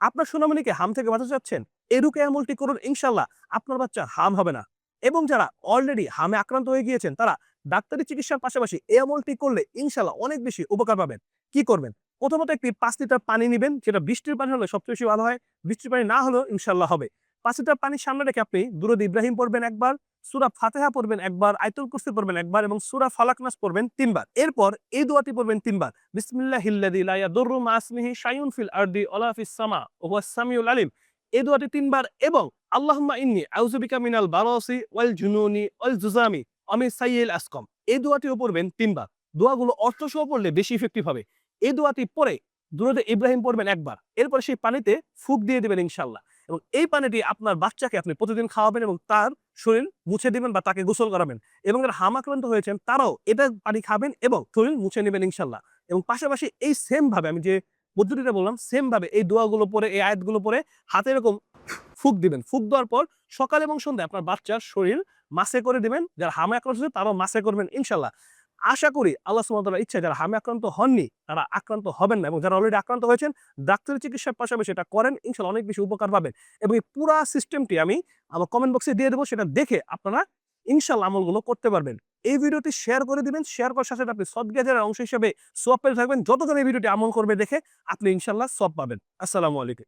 আপনার সোনামণিকে হাম থেকে বাঁচাতে চাচ্ছেন? এরুকে আমলটি করুন, ইনশাআল্লাহ আপনার বাচ্চা হাম হবে না। এবং যারা অলরেডি হামে আক্রান্ত হয়ে গিয়েছেন তারা ডাক্তারি চিকিৎসার পাশাপাশি এই আমলটি করলে ইনশাআল্লাহ অনেক বেশি উপকার পাবেন। কি করবেন? প্রথমত একটি ৫ লিটার পানি নিবেন, যেটা বৃষ্টির পানি হলে সবচেয়ে বেশি ভালো হয়। বৃষ্টির পানি না হলেও ইনশাআল্লাহ হবে। ৫ লিটার পানি সামনে রেখে আপনি দুরূদ ইব্রাহিম পড়বেন একবার, সূরা ফাতিহা পড়বেন একবার, আয়াতুল কুরসি পড়বেন একবার এবং সূরা ফালাক নাস পড়বেন ৩ বার। এরপর এই দোয়াটি পড়বেন ৩ বার। বিসমিল্লাহিল্লাযী লা ইয়াদুররু মা ইসমিহি শাইউন ফিল আরদি ওয়ালা ফিস সামা ওয়া হুয়াস সামিউল আলিম। এই দোয়াটি ৩ বার এবং আল্লাহুম্মা ইন্নী আউযু বিকা মিনাল বারাসি ওয়াল জুনুনি ওয়াল জুযামি ওয়া মিন সাইয়্যিল আসকাম। এই দোয়াটিও পড়বেন ৩ বার। দোয়াগুলো অর্থসহ পড়লে বেশি ইফেক্টিভ হবে। এই দোয়াটি পড়ে দুরূদে ইব্রাহিম পড়বেন একবার। এরপর সেই পানিতে ফুঁক দিয়ে দিবেন ইনশাআল্লাহ। এবং এই পানিটি আপনার বাচ্চাকে আপনি প্রতিদিন খাওয়াবেন এবং তার শরীর মুছে দিবেন বা তাকে গোসল করাবেন। এবং যারা হামাক্রান্ত হয়েছেন তারাও এটা পানি খাবেন এবং শরীর মুছে নিবেন ইনশাআল্লাহ। এবং পাশাপাশি এই সেম ভাবে আমি যে পদ্ধতিটা বললাম, সেম ভাবে এই দোয়াগুলো পড়ে, এই আয়াতগুলো পড়ে হাতে এরকম ফুঁক দিবেন। ফুঁক দেওয়ার পর সকাল এবং সন্ধ্যায় আপনার বাচ্চার শরীর মাসে করে দিবেন। যারা হামে আক্রান্ত হয়েছে তারাও মাসে করবেন ইনশাআল্লাহ। আশা করি আল্লাহ সুবহানাহু ওয়া তাআলার ইচ্ছায় যারা হামে আক্রান্ত হননি তারা আক্রান্ত হবেন না এবং যারা অলরেডি আক্রান্ত হয়েছেন ডাক্তারি চিকিৎসার পাশাপাশি এটা করেন, ইনশাআল্লাহ অনেক বেশি উপকার পাবেন। এবং এই পুরা সিস্টেমটি আমি আমার কমেন্ট বক্সে দিয়ে দেব, সেটা দেখে আপনারা ইনশাআল্লাহ আমলগুলো করতে পারবেন। এই ভিডিওটি শেয়ার করে দিবেন। শেয়ার করার সাথে সাথে আপনি সদকা জারিয়ার অংশ হিসেবে সওয়াব পেতে থাকবেন। যতজন এই ভিডিওটি আমল করবে দেখে আপনি ইনশাআল্লাহ সওয়াব পাবেন। আসসালামু আলাইকুম।